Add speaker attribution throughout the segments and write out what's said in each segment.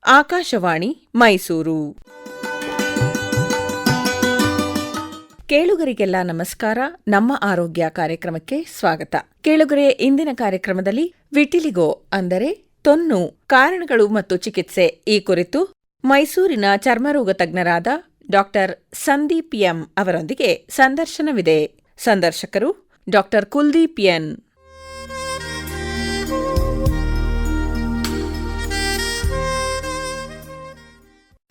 Speaker 1: ಆಕಾಶವಾಣಿ ಮೈಸೂರು. ಕೇಳುಗರಿಗೆಲ್ಲ ನಮಸ್ಕಾರ. ನಮ್ಮ ಆರೋಗ್ಯ ಕಾರ್ಯಕ್ರಮಕ್ಕೆ ಸ್ವಾಗತ. ಕೇಳುಗರೆ, ಇಂದಿನ ಕಾರ್ಯಕ್ರಮದಲ್ಲಿ ವಿಟಿಲಿಗೋ ಅಂದರೆ ತೊನ್ನು, ಕಾರಣಗಳು ಮತ್ತು ಚಿಕಿತ್ಸೆ ಈ ಕುರಿತು ಮೈಸೂರಿನ ಚರ್ಮರೋಗ ತಜ್ಞರಾದ ಡಾ. ಸಂದೀಪ್ ಎಂ ಅವರೊಂದಿಗೆ ಸಂದರ್ಶನವಿದೆ. ಸಂದರ್ಶಕರು ಡಾ. ಕುಲ್ದೀಪ್ ಎನ್.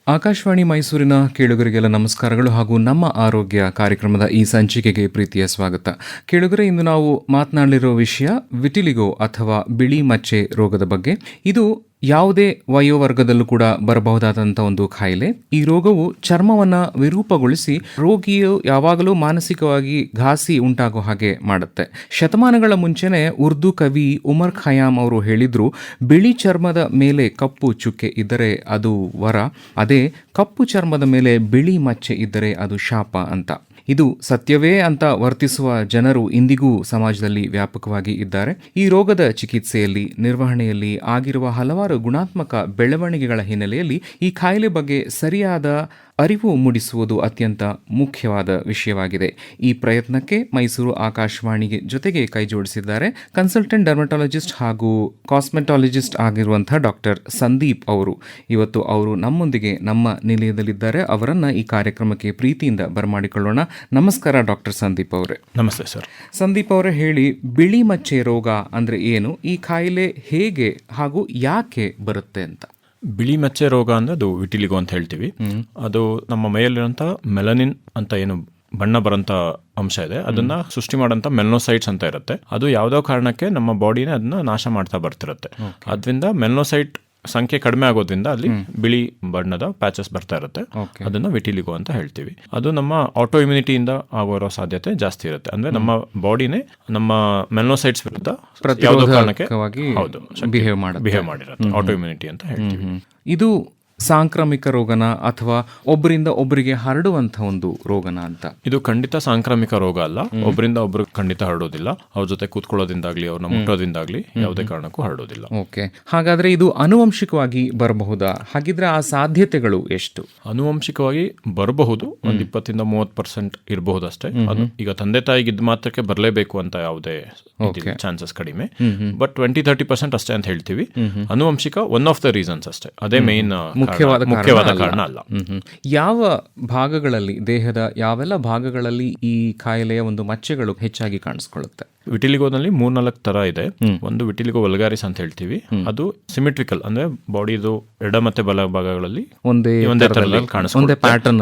Speaker 2: ಆಕಾಶವಾಣಿ ಮೈಸೂರಿನ ಕೇಳುಗರಿಗೆಲ್ಲ ನಮಸ್ಕಾರಗಳು ಹಾಗೂ ನಮ್ಮ ಆರೋಗ್ಯ ಕಾರ್ಯಕ್ರಮದ ಈ ಸಂಚಿಕೆಗೆ ಪ್ರೀತಿಯ ಸ್ವಾಗತ. ಕೇಳುಗರೆ, ಇಂದು ನಾವು ಮಾತನಾಡಲಿರೋ ವಿಷಯ ವಿಟಿಲಿಗೋ ಅಥವಾ ಬಿಳಿ ಮಚ್ಚೆ ರೋಗದ ಬಗ್ಗೆ. ಇದು ಯಾವುದೇ ವಯೋವರ್ಗದಲ್ಲೂ ಕೂಡ ಬರಬಹುದಾದಂಥ ಒಂದು ಕಾಯಿಲೆ. ಈ ರೋಗವು ಚರ್ಮವನ್ನು ವಿರೂಪಗೊಳಿಸಿ ರೋಗಿಯು ಯಾವಾಗಲೂ ಮಾನಸಿಕವಾಗಿ ಘಾಸಿ ಉಂಟಾಗೋ ಹಾಗೆ ಮಾಡುತ್ತೆ. ಶತಮಾನಗಳ ಮುಂಚೆನೆ ಉರ್ದು ಕವಿ ಉಮರ್ ಖಯಾಮ್ ಅವರು ಹೇಳಿದ್ರು, ಬಿಳಿ ಚರ್ಮದ ಮೇಲೆ ಕಪ್ಪು ಚುಕ್ಕೆ ಇದ್ದರೆ ಅದು ವರ, ಅದೇ ಕಪ್ಪು ಚರ್ಮದ ಮೇಲೆ ಬಿಳಿ ಮಚ್ಚೆ ಇದ್ದರೆ ಅದು ಶಾಪ ಅಂತ. ಇದು ಸತ್ಯವೇ ಅಂತ ವರ್ತಿಸುವ ಜನರು ಇಂದಿಗೂ ಸಮಾಜದಲ್ಲಿ ವ್ಯಾಪಕವಾಗಿ ಇದ್ದಾರೆ. ಈ ರೋಗದ ಚಿಕಿತ್ಸೆಯಲ್ಲಿ, ನಿರ್ವಹಣೆಯಲ್ಲಿ ಆಗಿರುವ ಹಲವಾರು ಗುಣಾತ್ಮಕ ಬೆಳವಣಿಗೆಗಳ ಹಿನ್ನೆಲೆಯಲ್ಲಿ ಈ ಕಾಯಿಲೆ ಬಗ್ಗೆ ಸರಿಯಾದ ಅರಿವು ಮೂಡಿಸುವುದು ಅತ್ಯಂತ ಮುಖ್ಯವಾದ ವಿಷಯವಾಗಿದೆ. ಈ ಪ್ರಯತ್ನಕ್ಕೆ ಮೈಸೂರು ಆಕಾಶವಾಣಿಗೆ ಜೊತೆಗೆ ಕೈಜೋಡಿಸಿದ್ದಾರೆ ಕನ್ಸಲ್ಟೆಂಟ್ ಡರ್ಮಟಾಲಜಿಸ್ಟ್ ಹಾಗೂ ಕಾಸ್ಮೆಟಾಲಜಿಸ್ಟ್ ಆಗಿರುವಂತಹ ಡಾ. ಸಂದೀಪ್ ಅವರು. ಇವತ್ತು ಅವರು ನಮ್ಮೊಂದಿಗೆ ನಮ್ಮ ನಿಲಯದಲ್ಲಿದ್ದಾರೆ. ಅವರನ್ನು ಈ ಕಾರ್ಯಕ್ರಮಕ್ಕೆ ಪ್ರೀತಿಯಿಂದ ಬರಮಾಡಿಕೊಳ್ಳೋಣ. ನಮಸ್ಕಾರ ಡಾ. ಸಂದೀಪ್ ಅವರೇ.
Speaker 3: ನಮಸ್ತೆ ಸರ್.
Speaker 2: ಸಂದೀಪ್ ಅವರೇ, ಹೇಳಿ, ಬಿಳಿ ಮಚ್ಚೆ ರೋಗ ಅಂದರೆ ಏನು, ಈ ಕಾಯಿಲೆ ಹೇಗೆ ಹಾಗೂ ಯಾಕೆ ಬರುತ್ತೆ ಅಂತ?
Speaker 3: ಬಿಳಿ ಮಚ್ಚೆ ರೋಗ ಅಂದ್ರೆ ಅದು ವಿಟಿಲಿಗೋ ಅಂತ ಹೇಳ್ತೀವಿ. ಅದು ನಮ್ಮ ಮೈಯಲ್ಲಿರುವಂಥ ಮೆಲನಿನ್ ಅಂತ ಏನು ಬಣ್ಣ ಬರೋಂಥ ಅಂಶ ಇದೆ, ಅದನ್ನ ಸೃಷ್ಟಿ ಮಾಡೋಂಥ ಮೆಲನೋಸೈಟ್ಸ್ ಅಂತ ಇರುತ್ತೆ. ಅದು ಯಾವುದೋ ಕಾರಣಕ್ಕೆ ನಮ್ಮ ಬಾಡಿನೇ ಅದನ್ನ ನಾಶ ಮಾಡ್ತಾ ಬರ್ತಿರುತ್ತೆ. ಅದರಿಂದ ಮೆಲನೋಸೈಟ್ ಸಂಖ್ಯೆ ಕಡಿಮೆ ಆಗೋದ್ರಿಂದ ಅಲ್ಲಿ ಬಿಳಿ ಬಣ್ಣದ ಪ್ಯಾಚಸ್ ಬರ್ತಾ ಇರುತ್ತೆ. ಅದನ್ನ ವಿಟಿಲಿಗೋ ಅಂತ ಹೇಳ್ತೀವಿ. ಅದು ನಮ್ಮ ಆಟೋ ಇಮ್ಯುನಿಟಿಯಿಂದ ಆಗೋ ಸಾಧ್ಯತೆ ಜಾಸ್ತಿ ಇರುತ್ತೆ. ಅಂದ್ರೆ ನಮ್ಮ ಬಾಡಿನೇ ನಮ್ಮ ಮೆಲನೋಸೈಟ್ಸ್ ವಿರುದ್ಧ ಯಾವುದೋ ಕಾರಣಕ್ಕೆ ಬಿಹೇವ್ ಮಾಡಿರುತ್ತೆ. ಆಟೋ ಇಮ್ಯುನಿಟಿ ಅಂತ ಹೇಳ್ತೀವಿ.
Speaker 2: ಇದು ಸಾಂಕ್ರಾಮಿಕ ರೋಗನ ಅಥವಾ ಒಬ್ಬರಿಂದ ಒಬ್ಬರಿಗೆ ಹರಡುವಂತ ಒಂದು ರೋಗನ ಅಂತ?
Speaker 3: ಇದು ಖಂಡಿತ ಸಾಂಕ್ರಾಮಿಕ ರೋಗ ಅಲ್ಲ. ಒಬ್ಬರಿಂದ ಒಬ್ರು ಖಂಡಿತ ಹರಡೋದಿಲ್ಲ. ಅವ್ರ ಜೊತೆ ಕೂತ್ಕೊಳ್ಳೋದ್ರಿಂದಾಗ್ಲಿ ಅವ್ರನ್ನ ಮುಟ್ಟೋದ್ರಿಂದಾಗ್ಲಿ ಯಾವುದೇ ಕಾರಣಕ್ಕೂ ಹರಡೋದಿಲ್ಲ.
Speaker 2: ಓಕೆ, ಹಾಗಾದ್ರೆ ಇದು ಆನುವಂಶಿಕವಾಗಿ ಬರಬಹುದಾ? ಹಾಗಿದ್ರೆ ಆ ಸಾಧ್ಯತೆಗಳು ಎಷ್ಟು?
Speaker 3: ಆನುವಂಶಿಕವಾಗಿ ಬರಬಹುದು. ಒಂದು 20-30% ಇರಬಹುದು ಅಷ್ಟೇ. ಅದು ಈಗ ತಂದೆ ತಾಯಿಗೆ ಇದ್ ಮಾತ್ರಕ್ಕೆ ಬರಲೇಬೇಕು ಅಂತ ಯಾವುದೇ ಚಾನ್ಸಸ್ ಕಡಿಮೆ. ಬಟ್ 20-30% ಅಷ್ಟೇ ಅಂತ ಹೇಳ್ತೀವಿ. ಆನುವಂಶಿಕ ಒನ್ ಆಫ್ ದ ರೀಸನ್ಸ್ ಅಷ್ಟೇ. ಅದೇ ಮೇನ್ ಮುಖ್ಯವಾದ ಕಾರಣ ಅಲ್ಲ.
Speaker 2: ಯಾವ ಭಾಗಗಳಲ್ಲಿ, ದೇಹದ ಯಾವೆಲ್ಲ ಭಾಗಗಳಲ್ಲಿ ಈ ಕಾಯಿಲೆಯ ಒಂದು ಮಚ್ಚೆಗಳು ಹೆಚ್ಚಾಗಿ ಕಾಣಿಸ್ಕೊಳ್ಳುತ್ತೆ?
Speaker 3: ವಿಟಿಲಿಗೋನಲ್ಲಿ 3-4 ತರ ಇದೆ. ಒಂದು ವಿಟಿಲಿಗೋ ವಲ್ಗಾರಿಸ್ ಅಂತ ಹೇಳ್ತೀವಿ. ಅದು ಸಿಮೆಟ್ರಿಕಲ್, ಅಂದ್ರೆ ಬಾಡಿದು ಎಡ ಮತ್ತೆ ಬಲ ಭಾಗಗಳಲ್ಲಿ ಒಂದೇ ಪ್ಯಾಟರ್ನ್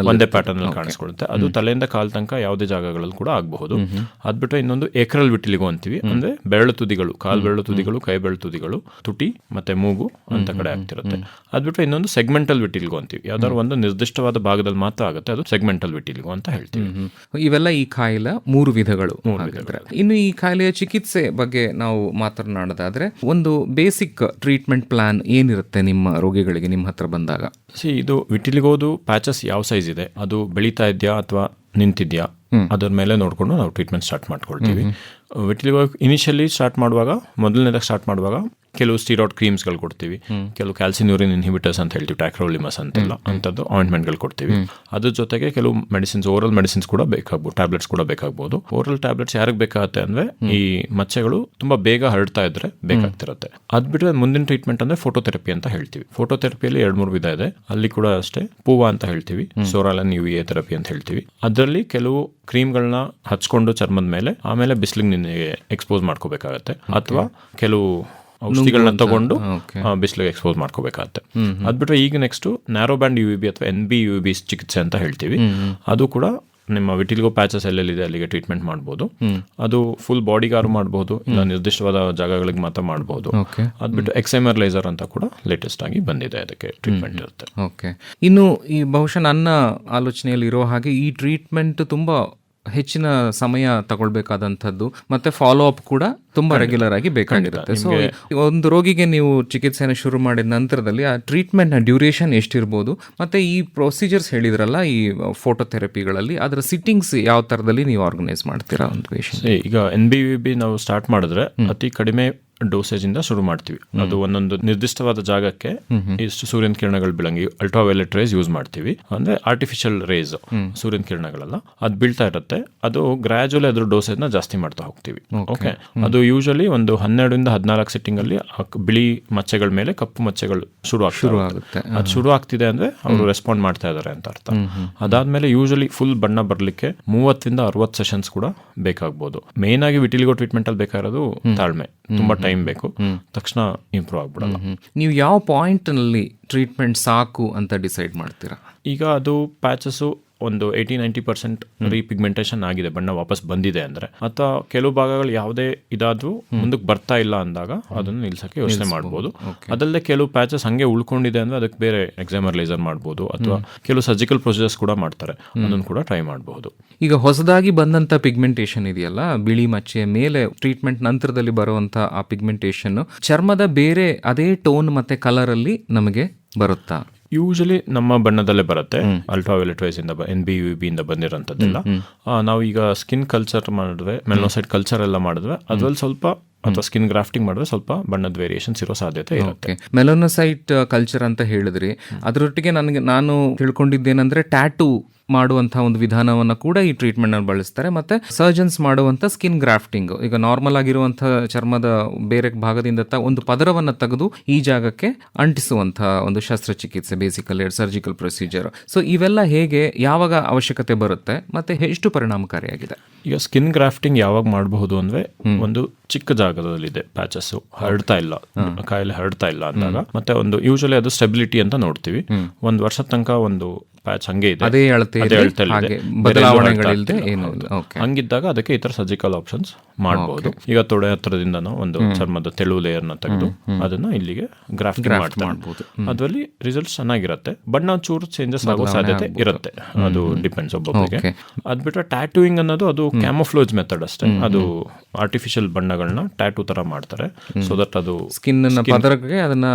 Speaker 3: ಅಲ್ಲಿ ಕಾಣಿಸ್ಕೊಳ್ಳುತ್ತೆ. ಅದು ತಲೆಯಿಂದ ಕಾಲ್ ತನಕ ಯಾವುದೇ ಜಾಗಗಳಲ್ಲಿ ಕೂಡ ಆಗಬಹುದು. ಅದ್ಬಿಟ್ರೆ ಇನ್ನೊಂದು ಏಕ್ರಲ್ ವಿಟಿಲಿಗೋ ಅಂತೀವಿ. ಅಂದ್ರೆ ಬೆರಳು ತುದಿಗಳು, ಕಾಲ್ ಬೆರಳು ತುದಿಗಳು, ಕೈ ಬೆರಳು ತುದಿಗಳು, ತುಟಿ ಮತ್ತೆ ಮೂಗು ಅಂತ ಕಡೆ ಆಗ್ತಿರುತ್ತೆ. ಅದ್ಬಿಟ್ರೆ ಇನ್ನೊಂದು ಸೆಗ್ಮೆಂಟಲ್ ವಿಟಿಲಿಗೋ ಅಂತೀವಿ. ಯಾವ್ದಾದ್ರು ಒಂದು ನಿರ್ದಿಷ್ಟವಾದ ಭಾಗದಲ್ಲಿ ಮಾತ್ರ ಆಗುತ್ತೆ. ಅದು ಸೆಗ್ಮೆಂಟಲ್ ವಿಟಿಲಿಗೋ ಅಂತ ಹೇಳ್ತೀವಿ.
Speaker 2: ಇವೆಲ್ಲ ಈ ಕಾಯಿಲೆ 3 ವಿಧಗಳು. ಇನ್ನು ಈ ಕಾಯಿಲೆಯ ಚಿಕಿತ್ಸೆ ಬಗ್ಗೆ ನಾವು ಮಾತನಾಡೋದಾದ್ರೆ, ಒಂದು ಬೇಸಿಕ್ ಟ್ರೀಟ್ಮೆಂಟ್ ಪ್ಲಾನ್ ಏನಿರುತ್ತೆ ನಿಮ್ಮ ರೋಗಿಗಳಿಗೆ ನಿಮ್ಮ ಹತ್ರ ಬಂದಾಗ?
Speaker 3: ಇದು ವಿಟಿಲಿಗೋದು ಪ್ಯಾಚಸ್ ಯಾವ ಸೈಜ್ ಇದೆ, ಅದು ಬೆಳೀತಾ ಇದೆಯಾ ಅಥವಾ ನಿಂತಿದ್ಯಾ, ಅದರ ಮೇಲೆ ನೋಡ್ಕೊಂಡು ನಾವು ಟ್ರೀಟ್ಮೆಂಟ್ ಸ್ಟಾರ್ಟ್ ಮಾಡ್ಕೊಳ್ತೀವಿ. ವಿಟಿಲಿಗೋ ಇನಿಷಿಯಲಿ ಮೊದಲನೇದಾಗಿ ಸ್ಟಾರ್ಟ್ ಮಾಡುವಾಗ ಕೆಲವು ಸ್ಟೀರಾಯ್ಡ್ ಕ್ರೀಮ್ಸ್ಗಳು ಕೊಡ್ತೀವಿ. ಕೆಲವು ಕ್ಯಾಲ್ಸಿನ್ಯೂರಿನ್ ಇನ್ಹಿಬಿಟರ್ಸ್ ಅಂತ ಹೇಳ್ತೀವಿ, ಟ್ಯಾಕ್ರೋಲಿಮಸ್ ಅಂತೆಲ್ಲ ಅಂಥದ್ದು ಆಯಿಂಟ್ಮೆಂಟ್ಗಳು ಕೊಡ್ತೀವಿ. ಅದ್ರ ಜೊತೆಗೆ ಕೆಲವು ಮೆಡಿಸಿನ್ಸ್, ಓರಲ್ ಮೆಡಿಸಿನ್ಸ್ ಕೂಡ ಬೇಕಾಗ್ಬೋದು, ಟ್ಯಾಬ್ಲೆಟ್ಸ್ ಕೂಡ ಬೇಕಾಗ್ಬೋದು. ಓರಲ್ ಟ್ಯಾಬ್ಲೆಟ್ಸ್ ಯಾರಿಗೆ ಬೇಕಾಗುತ್ತೆ ಅಂದ್ರೆ ಈ ಮಚ್ಚೆಗಳು ತುಂಬಾ ಬೇಗ ಹರಡ್ತಾ ಇದ್ರೆ ಬೇಕಾಗ್ತಿರುತ್ತೆ. ಅದ್ ಬಿಟ್ಟರೆ ಮುಂದಿನ ಟ್ರೀಟ್ಮೆಂಟ್ ಅಂದ್ರೆ ಫೋಟೋಥೆರಪಿ ಅಂತ ಹೇಳ್ತೀವಿ. ಫೋಟೋಥೆರಪಿಯಲ್ಲಿ 2-3 ವಿಧ ಇದೆ. ಅಲ್ಲಿ ಕೂಡ ಅಷ್ಟೇ ಪೂವಾ ಅಂತ ಹೇಳ್ತೀವಿ, ಸೋರಾಲನ್ UVA ಥೆರಪಿ ಅಂತ ಹೇಳ್ತೀವಿ. ಅದರಲ್ಲಿ ಕೆಲವು ಕ್ರೀಮ್ಗಳನ್ನ ಹಚ್ಕೊಂಡು ಚರ್ಮದ ಮೇಲೆ, ಆಮೇಲೆ ಬಿಸಿಲಿಗೆ ನಿನ್ನೆ ಎಕ್ಸ್ಪೋಸ್ ಮಾಡ್ಕೋಬೇಕಾಗತ್ತೆ, ಅಥವಾ ಕೆಲವು ಔಷಧಿಗಳನ್ನ ತಗೊಂಡು ಬಿಸಿಲಿಗೆ ಎಕ್ಸ್ಪೋಸ್ ಮಾಡ್ಕೋಬೇಕಾಗತ್ತೆ. ಅದ್ಬಿಟ್ರೆ ಈಗ ನೆಕ್ಸ್ಟ್ ನ್ಯಾರೋ ಬ್ಯಾಂಡ್ UVB ಅಥವಾ NB-UVB ಚಿಕಿತ್ಸೆ ಅಂತ ಹೇಳ್ತೀವಿ. ಅದು ಕೂಡ ನಿಮ್ಮ ವಿಟಿಲಿಗೋ ಪ್ಯಾಚಸ್ ಎಲ್ಲೆಲ್ಲಿದೆ ಅಲ್ಲಿಗೆ ಟ್ರೀಟ್ಮೆಂಟ್ ಮಾಡ್ಬೋದು. ಅದು ಫುಲ್ ಬಾಡಿಗಾರು ಮಾಡ್ಬೋದು, ಇಲ್ಲ ನಿರ್ದಿಷ್ಟವಾದ ಜಾಗಗಳಿಗೆ ಮಾತ್ರ ಮಾಡ್ಬೋದು. ಅದ್ಬಿಟ್ಟು ಎಕ್ಸೈಮರ್ ಲೇಸರ್ ಅಂತ ಕೂಡ ಲೇಟೆಸ್ಟ್ ಆಗಿ ಬಂದಿದೆ, ಅದಕ್ಕೆ ಟ್ರೀಟ್ಮೆಂಟ್ ಇರುತ್ತೆ.
Speaker 2: ಓಕೆ, ಇನ್ನು ಈ ಬಹುಶಃ ನನ್ನ ಆಲೋಚನೆಯಲ್ಲಿ ಇರೋ ಹಾಗೆ ಈ ಟ್ರೀಟ್ಮೆಂಟ್ ತುಂಬಾ ಹೆಚ್ಚಿನ ಸಮಯ ತಗೊಳ್ಬೇಕಾದಂಥದ್ದು, ಮತ್ತೆ ಫಾಲೋ ಅಪ್ ಕೂಡ ತುಂಬಾ ರೆಗ್ಯುಲರ್ ಆಗಿ ಬೇಕಾಗಿರುತ್ತೆ. ಸೊ ಒಂದು ರೋಗಿಗೆ ನೀವು ಚಿಕಿತ್ಸೆನ ಶುರು ಮಾಡಿದ ನಂತರದಲ್ಲಿ ಆ ಟ್ರೀಟ್ಮೆಂಟ್ ನ ಡ್ಯೂರೇಷನ್ ಎಷ್ಟಿರ್ಬೋದು, ಮತ್ತೆ ಈ ಪ್ರೊಸೀಜರ್ಸ್ ಹೇಳಿದ್ರಲ್ಲ ಈ ಫೋಟೋಥೆರಪಿಗಳಲ್ಲಿ, ಅದರ ಸಿಟ್ಟಿಂಗ್ಸ್ ಯಾವ ತರದಲ್ಲಿ ನೀವು ಆರ್ಗನೈಸ್ ಮಾಡ್ತೀರಾ ಒಂದು ಪೇಷಂಟ್?
Speaker 3: ಈಗ NB-UVB ನಾವು ಸ್ಟಾರ್ಟ್ ಮಾಡಿದ್ರೆ ಅತಿ ಕಡಿಮೆ ಡೋಸೇಜ್ ಇಂದ ಶುರು ಮಾಡ್ತೀವಿ. ಅದು ಒಂದೊಂದು ನಿರ್ದಿಷ್ಟವಾದ ಜಾಗಕ್ಕೆ ಇಷ್ಟು ಸೂರ್ಯನ ಕಿರಣಗಳು ಬೀಳಂಗಿ ಅಲ್ಟ್ರಾವೈಲೆಟ್ ರೇಸ್ ಯೂಸ್ ಮಾಡ್ತೀವಿ. ಅಂದ್ರೆ ಆರ್ಟಿಫಿಷಿಯಲ್ ರೇಸ್, ಸೂರ್ಯನ ಕಿರಣಗಳೆಲ್ಲ ಅದು ಬೀಳ್ತಾ ಇರುತ್ತೆ. ಅದು ಗ್ರಾಜುವಲಿ ಅದ್ರ ಡೋಸೇಜ್ ನ ಜಾಸ್ತಿ ಮಾಡ್ತಾ ಹೋಗ್ತೀವಿ. ಓಕೆ, ಅದು ಯೂಶಲಿ ಒಂದು 12-14 ಸಿಟ್ಟಿಂಗ್ ಅಲ್ಲಿ ಬಿಳಿ ಮಚ್ಚೆಗಳ ಮೇಲೆ ಕಪ್ಪು ಮಚ್ಚೆಗಳು ಶುರು ಆಗುತ್ತೆ. ಅದು ಶುರು ಆಗ್ತಿದೆ ಅಂದ್ರೆ ಅವರು ರೆಸ್ಪಾಂಡ್ ಮಾಡ್ತಾ ಇದಾರೆ ಅಂತ ಅರ್ಥ. ಅದಾದ್ಮೇಲೆ ಯೂಶಲಿ ಫುಲ್ ಬಣ್ಣ ಬರ್ಲಿಕ್ಕೆ 30-60 ಸೆಷನ್ಸ್ ಕೂಡ ಬೇಕಾಗಬಹುದು. ಮೇನ್ ಆಗಿ ವಿಟಿಲಿಗೋ ಟ್ರೀಟ್ಮೆಂಟ್ ಅಲ್ಲಿ ಬೇಕಾಗಿರೋದು ತಾಳ್ಮೆ, ತುಂಬಾ ಟೈಮ್ ಬೇಕು, ತಕ್ಷಣ ಇಂಪ್ರೂವ್ ಆಗ್ಬಿಡಲ್ಲ.
Speaker 2: ನೀವು ಯಾವ ಪಾಯಿಂಟ್ ನಲ್ಲಿ ಟ್ರೀಟ್ಮೆಂಟ್ ಸಾಕು ಅಂತ ಡಿಸೈಡ್ ಮಾಡ್ತೀರಾ?
Speaker 3: ಈಗ ಅದು ಪ್ಯಾಚಸ್ ಒಂದು 80-90% ರೀಪಿಗ್ಮೆಂಟೇಷನ್ ಆಗಿದೆ, ಬಣ್ಣ ವಾಪಸ್ ಬಂದಿದೆ ಅಂದ್ರೆ, ಅಥವಾ ಕೆಲವು ಭಾಗಗಳು ಯಾವುದೇ ಇದಾದ್ರೂ ಮುಂದಕ್ಕೆ ಬರ್ತಾ ಇಲ್ಲ ಅಂದಾಗ ಅದನ್ನು ನಿಲ್ಸಕ್ಕೆ ಯೋಚನೆ ಮಾಡ್ಬೋದು. ಅದಲ್ಲದೆ ಕೆಲವು ಪ್ಯಾಚಸ್ ಹಂಗೆ ಉಳ್ಕೊಂಡಿದೆ ಅಂದ್ರೆ ಅದಕ್ಕೆ ಬೇರೆ ಎಕ್ಸಾಮರ್ ಲೇಸರ್ ಮಾಡ್ಬೋದು, ಅಥವಾ ಕೆಲವು ಸರ್ಜಿಕಲ್ ಪ್ರೊಸೀಜರ್ಸ್ ಕೂಡ ಮಾಡ್ತಾರೆ, ಅದನ್ನು ಕೂಡ ಟ್ರೈ ಮಾಡಬಹುದು.
Speaker 2: ಈಗ ಹೊಸದಾಗಿ ಬಂದಂತ ಪಿಗ್ಮೆಂಟೇಷನ್ ಇದೆಯಲ್ಲ, ಬಿಳಿ ಮಚ್ಚೆಯ ಮೇಲೆ ಟ್ರೀಟ್ಮೆಂಟ್ ನಂತರದಲ್ಲಿ ಬರುವಂತ ಆ ಪಿಗ್ಮೆಂಟೇಷನ್ ಚರ್ಮದ ಬೇರೆ ಅದೇ ಟೋನ್ ಮತ್ತೆ ಕಲರ್ ಅಲ್ಲಿ ನಮಗೆ ಬರುತ್ತಾ?
Speaker 3: ಯೂಶಲಿ ನಮ್ಮ ಬಣ್ಣದಲ್ಲೇ ಬರುತ್ತೆ. ಅಲ್ಟ್ರಾವೈಲೆಟ್ ರೇಸ್ ಇಂದ NB-UV ಇಂದ ಬಂದಿರೋಂಥದ್ದೆಲ್ಲ. ನಾವು ಈಗ ಸ್ಕಿನ್ ಕಲ್ಚರ್ ಮಾಡಿದ್ರೆ, ಮೆಲನೋಸೈಟ್ ಕಲ್ಚರ್ ಎಲ್ಲ ಮಾಡಿದ್ರೆ ಅದ್ರಲ್ಲಿ ಸ್ವಲ್ಪ, ಅಥವಾ ಸ್ಕಿನ್ ಗ್ರಾಫ್ಟಿಂಗ್ ಮಾಡಿದ್ರೆ ಸ್ವಲ್ಪ ಬಣ್ಣದ ವೇರಿಯೇಷನ್ಸ್ ಇರೋ ಸಾಧ್ಯತೆ ಇರುತ್ತೆ.
Speaker 2: ಮೆಲನೋಸೈಟ್ ಕಲ್ಚರ್ ಅಂತ ಹೇಳಿದ್ರಿ, ಅದರೊಟ್ಟಿಗೆ ನಾನು ತಿಳ್ಕೊಂಡಿದ್ದೇನೆಂದ್ರೆ ಟ್ಯಾಟೂ ಮಾಡುವಂತಹ ಒಂದು ವಿಧಾನವನ್ನು ಕೂಡ ಈ ಟ್ರೀಟ್ಮೆಂಟ್ ನಲ್ಲಿ ಬಳಸ್ತಾರೆ. ಮತ್ತೆ ಸರ್ಜನ್ಸ್ ಮಾಡುವಂತ ಸ್ಕಿನ್ ಗ್ರಾಫ್ಟಿಂಗ್, ಈಗ ನಾರ್ಮಲ್ ಆಗಿರುವಂತಹ ಚರ್ಮದ ಬೇರೆ ಭಾಗದಿಂದ ಒಂದು ಪದರವನ್ನು ತೆಗೆದು ಈ ಜಾಗಕ್ಕೆ ಅಂಟಿಸುವಂತಹ ಒಂದು ಶಸ್ತ್ರಚಿಕಿತ್ಸೆ, ಬೇಸಿಕಲಿ ಸರ್ಜಿಕಲ್ ಪ್ರೊಸೀಜರ್. ಸೊ ಇವೆಲ್ಲ ಹೇಗೆ, ಯಾವಾಗ ಅವಶ್ಯಕತೆ ಬರುತ್ತೆ, ಮತ್ತೆ ಎಷ್ಟು ಪರಿಣಾಮಕಾರಿಯಾಗಿದೆ?
Speaker 3: ಈಗ ಸ್ಕಿನ್ ಗ್ರಾಫ್ಟಿಂಗ್ ಯಾವಾಗ ಮಾಡಬಹುದು ಅಂದ್ರೆ, ಒಂದು ಚಿಕ್ಕ ಜಾಗದಲ್ಲಿದೆ ಪ್ಯಾಚಸ್, ಹರಡ್ತಾ ಇಲ್ಲ, ಕಾಯಿಲೆ ಹರಡ್ತಾ ಇಲ್ಲ ಅಂದಾಗ, ಮತ್ತೆ ಒಂದು ಯೂಶಲಿ ಅದು ಸ್ಟೆಬಿಲಿಟಿ ಅಂತ ನೋಡ್ತೀವಿ. ಒಂದು ವರ್ಷದ ತನಕ ಒಂದು ಪ್ಯಾಚ್ ಹಂಗೆ ಇದೆ,
Speaker 2: ಅದೇ ಬದಲಾವಣೆಗಳಿಲ್ಲದೆ ಏನು,
Speaker 3: ಹಂಗಿದ್ದಾಗ ಅದಕ್ಕೆ ಈ ತರ ಸರ್ಜಿಕಲ್ ಆಪ್ಷನ್ಸ್ ಮಾಡಬಹುದು. ಈಗ ತೊಡೆ ಹತ್ರದಿಂದ ನಾವು ಒಂದು ಚರ್ಮದ ತೆಳು ಲೇಯರ್ ನ ತೆಗೆದು ಅದನ್ನ ಇಲ್ಲಿಗೆ ಗ್ರಾಫ್ಟಿಂಗ್ ಮಾಡಬಹುದು. ಅದರಲ್ಲಿ ರಿಸಲ್ಟ್ಸ್ ಚೆನ್ನಾಗಿರುತ್ತೆ. ಬಣ್ಣ ಚೂರು ಚೇಂಜಸ್ ಆಗೋ ಸಾಧ್ಯತೆ ಇರುತ್ತೆ, ಅದು ಡಿಪೆಂಡ್ಸ್ ಒಬ್ಬೊಬ್ಬರಿಗೆ. ಅದ್ ಬಿಟ್ರೆ ಟ್ಯಾಟೂಯಿಂಗ್ ಅನ್ನೋದು ಅದು ಕ್ಯಾಮೋಫ್ಲೋಜ್ ಮೆಥಡ್ ಅಷ್ಟೇ. ಅದು ಆರ್ಟಿಫಿಷಿಯಲ್ ಬಣ್ಣಗಳನ್ನ ಟ್ಯಾಟೂ ತರ ಮಾಡ್ತಾರೆ, ಸೊ ದಟ್ ಅದು
Speaker 2: ಸ್ಕಿನ್ ಪದರಕ್ಕೆ ಅದನ್ನ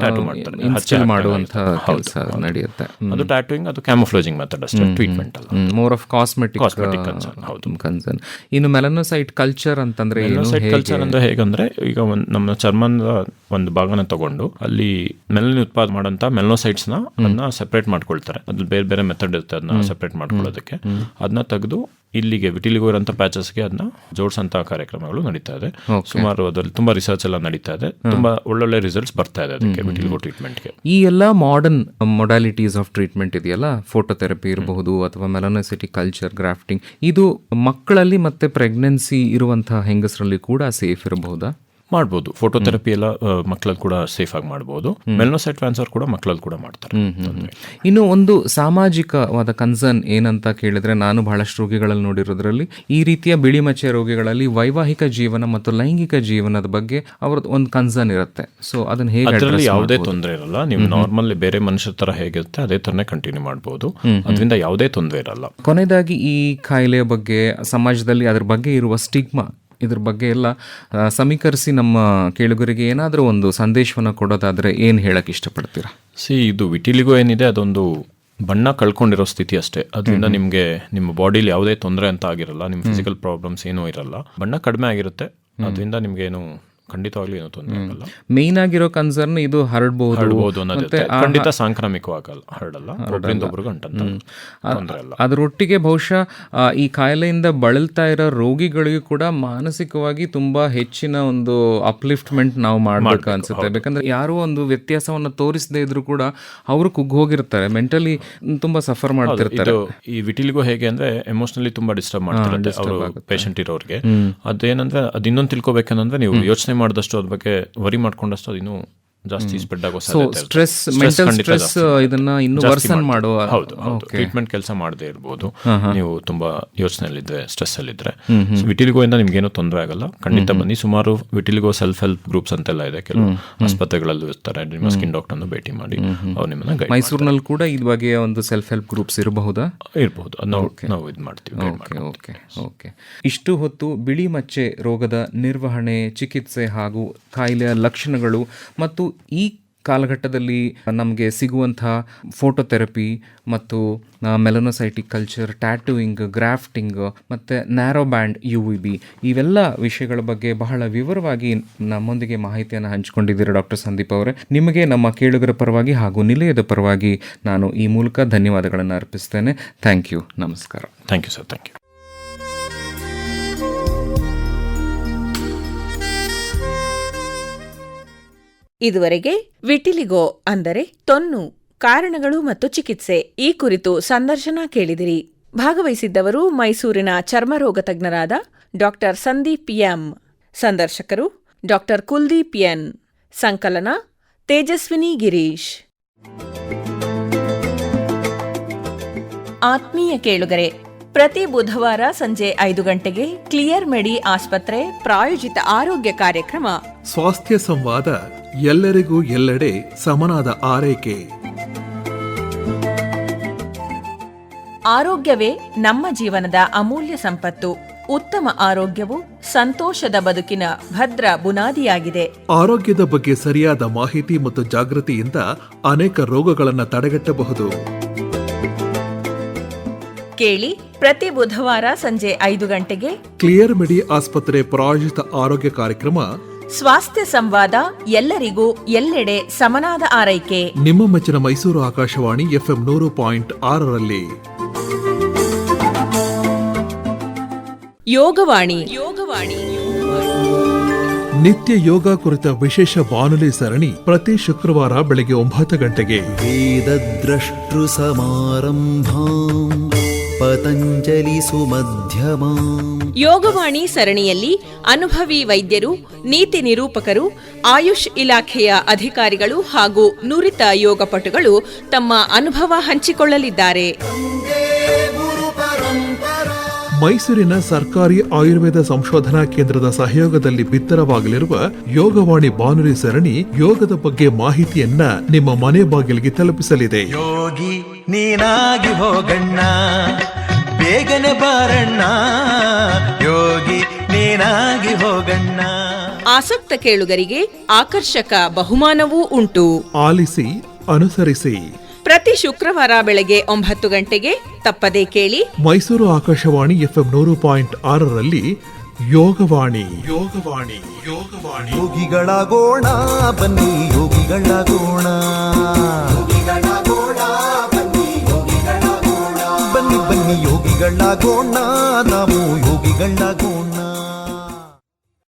Speaker 3: ಟ್ಯಾಟೂ ಮಾಡ್ತಾರೆ,
Speaker 2: ಮಾಡುವಂತಹ ಕೆಲಸ ನಡೆಯುತ್ತೆ.
Speaker 3: ಅದು ಟ್ಯಾಟೂಯಿಂಗ್, ಅದು ಕ್ಯಾಮೋಫ್ಲೋಜಿಂಗ್ ಮೆಥಡ್ ಅಷ್ಟೇ, ಟ್ರೀಟ್ಮೆಂಟ್ ಅಲ್ಲ.
Speaker 2: More of cosmetic concern. ಇನ್ನು ಮೆಲನೋಸೈಟ್ ಕಲ್ಚರ್ ಅಂತಂದ್ರೆ,
Speaker 3: ಮೆಲನೋಸೈಟ್ ಕಲ್ಚರ್ ಅಂದ್ರೆ ಹೇಗಂದ್ರೆ, ಈಗ ನಮ್ಮ ಚರ್ಮದ ಒಂದು ಭಾಗನ ತಗೊಂಡು ಅಲ್ಲಿ ಮೆಲನಿನ್ ಉತ್ಪಾದನೆ ಮಾಡೋಂಥ ಮೆಲನೋಸೈಟ್ಸ್ ನ ಅದನ್ನ ಸೆಪರೇಟ್ ಮಾಡ್ಕೊಳ್ತಾರೆ. ಅದ್ರಲ್ಲಿ ಬೇರೆ ಬೇರೆ ಮೆಥಡ್ ಇರುತ್ತೆ ಅದನ್ನ ಸೆಪರೇಟ್ ಮಾಡ್ಕೊಳ್ಳೋದಕ್ಕೆ. ಅದನ್ನ ತೆಗೆದು ಇಲ್ಲಿಗೆ ವಿಟಿಲಿಗೋ ಇರೋಂಥ ಪ್ಯಾಚಸ್ಗೆ ಅದನ್ನ ಜೋಡಿಸಂತ ಕಾರ್ಯಕ್ರಮಗಳು ನಡೀತಾ ಇದೆ. ಸುಮಾರು ಅದರಲ್ಲಿ ತುಂಬಾ ರಿಸರ್ಚ್ ಎಲ್ಲ ನಡೀತಾ ಇದೆ, ತುಂಬಾ ಒಳ್ಳೊಳ್ಳೆ ರಿಸಲ್ಟ್ಸ್ ಬರ್ತಾ ಇದೆ ಅದಕ್ಕೆ ವಿಟಿಲಿಗೋ ಟ್ರೀಟ್ಮೆಂಟ್ಗೆ.
Speaker 2: ಈ ಎಲ್ಲ ಮಾಡರ್ನ್ ಮೊಡಾಲಿಟೀಸ್ ಆಫ್ ಟ್ರೀಟ್ಮೆಂಟ್ ಇದೆಯಲ್ಲ, ಫೋಟೋಥೆರಪಿ ಇರಬಹುದು ಅಥವಾ ಮೆಲನೋಸೈಟಿಕ್ ಕಲ್ಚರ್, ಗ್ರಾಫ್ಟಿಂಗ್, ಇದು ಮಕ್ಕಳಲ್ಲಿ ಮತ್ತೆ ಪ್ರೆಗ್ನೆನ್ಸಿ ಇರುವಂತಹ ಹೆಂಗಸರಲ್ಲಿ ಕೂಡ ಸೇಫ್ ಇರಬಹುದಾ?
Speaker 3: ಮಾಡ್ಬೋದು. ಫೋಟೋಥೆರಪಿ ಎಲ್ಲ ಮಕ್ಕಳಲ್ಲಿ ಕೂಡ ಸೇಫ್ ಆಗಿ ಮಾಡ್ಬೋದು. ಮೆಲನೋಸೈಟ್ ಟ್ರಾನ್ಸ್ಫರ್ ಕೂಡ ಮಕ್ಕಳಲ್ಲಿ ಕೂಡ ಮಾಡ್ತಾರೆ.
Speaker 2: ಇನ್ನು ಒಂದು ಸಾಮಾಜಿಕವಾದ ಕನ್ಸರ್ನ್ ಏನಂತ ಕೇಳಿದ್ರೆ, ನಾನು ಬಹಳಷ್ಟು ರೋಗಿಗಳಲ್ಲಿ ನೋಡಿರೋದ್ರಲ್ಲಿ ಈ ರೀತಿಯ ಬಿಳಿ ಮಚ್ಚೆ ರೋಗಿಗಳಲ್ಲಿ ವೈವಾಹಿಕ ಜೀವನ ಮತ್ತು ಲೈಂಗಿಕ ಜೀವನದ ಬಗ್ಗೆ ಅವ್ರದ್ದು ಒಂದು ಕನ್ಸರ್ನ್ ಇರುತ್ತೆ. ಸೊ ಅದನ್ನ ಹೇಗೆ,
Speaker 3: ಅದರಲ್ಲಿ ಯಾವುದೇ ತೊಂದರೆ ಇರಲ್ಲ. ನೀವು ನಾರ್ಮಲ್ ಬೇರೆ ಮನುಷ್ಯರ ತರ ಹೇಗಿರುತ್ತೆ ಅದೇ ತರನೇ ಕಂಟಿನ್ಯೂ ಮಾಡಬಹುದು, ಅದರಿಂದ ಯಾವುದೇ ತೊಂದರೆ ಇರಲ್ಲ.
Speaker 2: ಕೊನೆಯದಾಗಿ ಈ ಕಾಯಿಲೆಯ ಬಗ್ಗೆ ಸಮಾಜದಲ್ಲಿ ಅದ್ರ ಬಗ್ಗೆ ಇರುವ ಸ್ಟಿಗ್ಮಾ, ಇದ್ರ ಬಗ್ಗೆ ಎಲ್ಲ ಸಮೀಕರಿಸಿ ನಮ್ಮ ಕೇಳುಗರಿಗೆ ಏನಾದರೂ ಒಂದು ಸಂದೇಶವನ್ನು ಕೊಡೋದಾದ್ರೆ ಏನು ಹೇಳಕ್ ಇಷ್ಟಪಡ್ತೀರಾ?
Speaker 3: ಇದು ವಿಟಿಲಿಗೋ ಏನಿದೆ ಅದೊಂದು ಬಣ್ಣ ಕಳ್ಕೊಂಡಿರೋ ಸ್ಥಿತಿ ಅಷ್ಟೇ. ಅದರಿಂದ ನಿಮಗೆ ನಿಮ್ಮ ಬಾಡಿಲಿ ಯಾವುದೇ ತೊಂದರೆ ಅಂತ ಆಗಿರಲ್ಲ, ನಿಮ್ಮ ಫಿಸಿಕಲ್ ಪ್ರಾಬ್ಲಮ್ಸ್ ಏನೂ ಇರಲ್ಲ. ಬಣ್ಣ ಕಡಿಮೆ ಆಗಿರುತ್ತೆ, ಅದರಿಂದ ನಿಮ್ಗೇನು ಖಂಡಿತವಾಗ್ಲೂ ಏನೋ ತೊಂದರೆ ಆಗಲ್ಲ.
Speaker 2: ಮೇನ್ ಆಗಿರೋ ಕನ್ಸರ್ನ್ ಇದು ಹರಡ್ಬಹುದು
Speaker 3: ಅನ್ನೋದೇ, ಖಂಡಿತ ಸಾಂಕ್ರಾಮಿಕವಾಗಲ್ಲ, ಹರಡಲ್ಲ, ಒಬ್ಬರಿಂದ ಒಬ್ರಿಗೆ ಅಂಟಂತ ತೊಂದರೆ ಇಲ್ಲ.
Speaker 2: ಅದರೊಟ್ಟಿಗೆ ಬಹುಶಃ ಈ ಕಾಯಿಲೆಯಿಂದ ಬಳಲ್ತಾ ಇರೋ ರೋಗಿಗಳಿಗೂ ಕೂಡ ಮಾನಸಿಕವಾಗಿ ತುಂಬಾ ಹೆಚ್ಚಿನ ಒಂದು ಅಪ್ಲಿಫ್ಟ್ಮೆಂಟ್ ನಾವು ಮಾಡ್ಬೇಕು ಅನ್ಸುತ್ತೆ. ಯಾಕಂದ್ರೆ ಯಾರೋ ಒಂದು ವ್ಯತ್ಯಾಸವನ್ನು ತೋರಿಸದೇ ಇದ್ರು ಕೂಡ ಅವರು ಕುಗ್ಗೋಗಿರ್ತಾರೆ, ಮೆಂಟಲಿ ತುಂಬಾ ಸಫರ್ ಮಾಡ್ತಿರ್ತಾರೆ.
Speaker 3: ಈ ವಿಟಿಲಿಗೋ ಹೇಗೆ ಅಂದ್ರೆ ಎಮೋಷನಲಿ ತುಂಬಾ ಡಿಸ್ಟರ್ಬ್ ಮಾಡ್ತಾರೆ ಅವರು ಪೇಷಂಟ್ ಇರೋರಿಗೆ. ಅದೇನಂದ್ರೆ ಅದು ಇನ್ನೊಂದು ತಿಳ್ಕೊಬೇಕಂದ್ರೆ, ನೀವು ಯೋಚನೆ ಮಾಡಿದಷ್ಟು ಅದ್ರ ಬಗ್ಗೆ ವರಿ ಮಾಡ್ಕೊಂಡಷ್ಟು ಅದಿನ್ನೂ ಜಾಸ್ತಿ ಸ್ಪ್ರೆಡ್ ಆಗೋ
Speaker 2: ಸ್ಟ್ರೆಸ್, ಮೆಂಟಲ್ ಸ್ಟ್ರೆಸ್ ಇದನ್ನ ಇನ್ನೂ ವರ್ಸನ್ ಮಾಡುವ.
Speaker 3: ಹೌದು, ಟ್ರೀಟ್ಮೆಂಟ್ ಕೆಲಸ ಮಾಡದೇ ಇರಬಹುದು ನೀವು ತುಂಬಾ ಯೋಚನೆಯಲ್ಲಿದ್ರೆ, ಸ್ಟ್ರೆಸ್ ಅಲ್ಲಿದ್ರೆ. ವಿಟಿಲಿಗೋ ಇಂದ ನಿಮ್ಗೇನು ತೊಂದರೆ ಆಗಲ್ಲ, ಖಂಡಿತ ಬನ್ನಿ. ಸುಮಾರು ವಿಟಿಲಿಗೋ ಸೆಲ್ಫ್ ಹೆಲ್ಪ್ ಗ್ರೂಪ್ಸ್ ಅಂತೆಲ್ಲ ಇದೆ, ಕೆಲವು ಆಸ್ಪತ್ರೆಗಳಲ್ಲೂ ಇರ್ತಾರೆ. ನಿಮ್ಮ ಸ್ಕಿನ್ ಡಾಕ್ಟರ್ನ ಭೇಟಿ ಮಾಡಿ ಅವ್ರು ನಿಮ್ಮನ್ನ ಗೈಡ್.
Speaker 2: ಮೈಸೂರಿನಲ್ಲಿ ಕೂಡ ಈ ಬಗೆಯ ಒಂದು ಸೆಲ್ಫ್ ಹೆಲ್ಪ್ ಗ್ರೂಪ್ಸ್ ಇರಬಹುದಾ?
Speaker 3: ಇರಬಹುದು, ನಾವು ಇದು ಮಾಡ್ತೀವಿ.
Speaker 2: ಓಕೆ. ಇಷ್ಟು ಹೊತ್ತು ಬಿಳಿ ಮಚ್ಚೆ ರೋಗದ ನಿರ್ವಹಣೆ, ಚಿಕಿತ್ಸೆ ಹಾಗೂ ಕಾಯಿಲೆಯ ಲಕ್ಷಣಗಳು ಮತ್ತು ಈ ಕಾಲಘಟ್ಟದಲ್ಲಿ ನಮಗೆ ಸಿಗುವಂಥ ಫೋಟೋಥೆರಪಿ ಮತ್ತು ಮೆಲನೋಸೈಟಿಕ್ ಕಲ್ಚರ್, ಟ್ಯಾಟೂಯಿಂಗ್, ಗ್ರಾಫ್ಟಿಂಗ್ ಮತ್ತು ನ್ಯಾರೋ ಬ್ಯಾಂಡ್ UVB ಇವೆಲ್ಲ ವಿಷಯಗಳ ಬಗ್ಗೆ ಬಹಳ ವಿವರವಾಗಿ ನಮ್ಮೊಂದಿಗೆ ಮಾಹಿತಿಯನ್ನು ಹಂಚಿಕೊಂಡಿದ್ದೀರಾ ಡಾಕ್ಟರ್ ಸಂದೀಪ್ ಅವರೇ. ನಿಮಗೆ ನಮ್ಮ ಕೇಳುಗರ ಪರವಾಗಿ ಹಾಗೂ ನಿಲಯದ ಪರವಾಗಿ ನಾನು ಈ ಮೂಲಕ ಧನ್ಯವಾದಗಳನ್ನು ಅರ್ಪಿಸ್ತೇನೆ. Thank you. ನಮಸ್ಕಾರ.
Speaker 3: Thank you sir. Thank you.
Speaker 1: ಇದುವರೆಗೆ ವಿಟಿಲಿಗೋ ಅಂದರೆ ತೊನ್ನು, ಕಾರಣಗಳು ಮತ್ತು ಚಿಕಿತ್ಸೆ ಈ ಕುರಿತು ಸಂದರ್ಶನ ಕೇಳಿದಿರಿ. ಭಾಗವಹಿಸಿದ್ದವರು ಮೈಸೂರಿನ ಚರ್ಮರೋಗ ತಜ್ಞರಾದ ಡಾಕ್ಟರ್ ಸಂದೀಪ್ ಎಂ. ಸಂದರ್ಶಕರು ಡಾಕ್ಟರ್ ಕುಲ್ದೀಪ್ ಎನ್. ಸಂಕಲನ ತೇಜಸ್ವಿನಿ ಗಿರೀಶ್. ಆತ್ಮೀಯ ಕೇಳುಗರೆ, ಪ್ರತಿ ಬುಧವಾರ ಸಂಜೆ 5 ಗಂಟೆಗೆ ಕ್ಲಿಯರ್ ಮೆಡಿ ಆಸ್ಪತ್ರೆ ಪ್ರಾಯೋಜಿತ ಆರೋಗ್ಯ ಕಾರ್ಯಕ್ರಮ
Speaker 4: ಸ್ವಾಸ್ಥ್ಯ ಸಂವಾದ, ಎಲ್ಲರಿಗೂ ಎಲ್ಲೆಡೆ ಸಮನಾದ ಆರೈಕೆ.
Speaker 1: ಆರೋಗ್ಯವೇ ನಮ್ಮ ಜೀವನದ ಅಮೂಲ್ಯ ಸಂಪತ್ತು. ಉತ್ತಮ ಆರೋಗ್ಯವು ಸಂತೋಷದ ಬದುಕಿನ ಭದ್ರ ಬುನಾದಿಯಾಗಿದೆ.
Speaker 4: ಆರೋಗ್ಯದ ಬಗ್ಗೆ ಸರಿಯಾದ ಮಾಹಿತಿ ಮತ್ತು ಜಾಗೃತಿಯಿಂದ ಅನೇಕ ರೋಗಗಳನ್ನು ತಡೆಗಟ್ಟಬಹುದು.
Speaker 1: ಕೇಳಿ ಪ್ರತಿ ಬುಧವಾರ ಸಂಜೆ 5 ಗಂಟೆಗೆ
Speaker 4: ಕ್ಲಿಯರ್ ಮೆಡಿ ಆಸ್ಪತ್ರೆ ಪ್ರಾಯೋಜಿತ ಆರೋಗ್ಯ ಕಾರ್ಯಕ್ರಮ
Speaker 1: ಸ್ವಾಸ್ಥ್ಯ ಸಂವಾದ, ಎಲ್ಲರಿಗೂ ಎಲ್ಲೆಡೆ ಸಮನಾದ ಆರೈಕೆ.
Speaker 4: ನಿಮ್ಮ ಮೆಚ್ಚಿನ ಮೈಸೂರು ಆಕಾಶವಾಣಿ FM 100.6ರಲ್ಲಿ.
Speaker 1: ಯೋಗವಾಣಿ
Speaker 4: ನಿತ್ಯ ಯೋಗ ಕುರಿತ ವಿಶೇಷ ಬಾನುಲಿ ಸರಣಿ ಪ್ರತಿ ಶುಕ್ರವಾರ ಬೆಳಗ್ಗೆ 9 ಗಂಟೆಗೆ.
Speaker 5: ವೇದದ್ರಷ್ಟೃ ಸಮಾರಂಭಾಂ ಪತಂಜಲಿ ಸುಮಧ್ಯಮಾಂ.
Speaker 1: ಯೋಗವಾಣಿ ಸರಣಿಯಲ್ಲಿ ಅನುಭವಿ ವೈದ್ಯರು, ನೀತಿ ನಿರೂಪಕರು, ಆಯುಷ್ ಇಲಾಖೆಯ ಅಧಿಕಾರಿಗಳು ಹಾಗೂ ನುರಿತ ಯೋಗಪಟುಗಳು ತಮ್ಮ ಅನುಭವ ಹಂಚಿಕೊಳ್ಳಲಿದ್ದಾರೆ.
Speaker 4: ಮೈಸೂರಿನ ಸರ್ಕಾರಿ ಆಯುರ್ವೇದ ಸಂಶೋಧನಾ ಕೇಂದ್ರದ ಸಹಯೋಗದಲ್ಲಿ ಬಿತ್ತರವಾಗಲಿರುವ ಯೋಗವಾಣಿ ಬಾನುಲಿ ಸರಣಿ ಯೋಗದ ಬಗ್ಗೆ ಮಾಹಿತಿಯನ್ನ ನಿಮ್ಮ ಮನೆ ಬಾಗಿಲಿಗೆ ತಲುಪಿಸಲಿದೆ.
Speaker 5: ಯೋಗಿ ನೀನಾಗಿ ಹೋಗಣ್ಣ, ಬೇಗನೆ ಬಾರಣ್ಣ, ಯೋಗಿ ನೀನಾಗಿ ಹೋಗಣ್ಣ.
Speaker 1: ಆಸಕ್ತ ಕೇಳುಗರಿಗೆ ಆಕರ್ಷಕ ಬಹುಮಾನವೂ ಉಂಟು.
Speaker 4: ಆಲಿಸಿ, ಅನುಸರಿಸಿ.
Speaker 1: ಪ್ರತಿ ಶುಕ್ರವಾರ ಬೆಳಗ್ಗೆ 9 ಗಂಟೆಗೆ ತಪ್ಪದೇ ಕೇಳಿ.
Speaker 4: ಮೈಸೂರು ಆಕಾಶವಾಣಿ FM 100.6ರಲ್ಲಿ ಯೋಗವಾಣಿ.
Speaker 5: ಯೋಗಿಗಳಾಗೋಣ ಬನ್ನಿ, ಯೋಗಿಗಳಾಗೋಣ, ಬನ್ನಿ ಬನ್ನಿ ಯೋಗಿಗಳಾಗೋಣ, ನಾವು ಯೋಗಿಗಳಾಗೋಣ.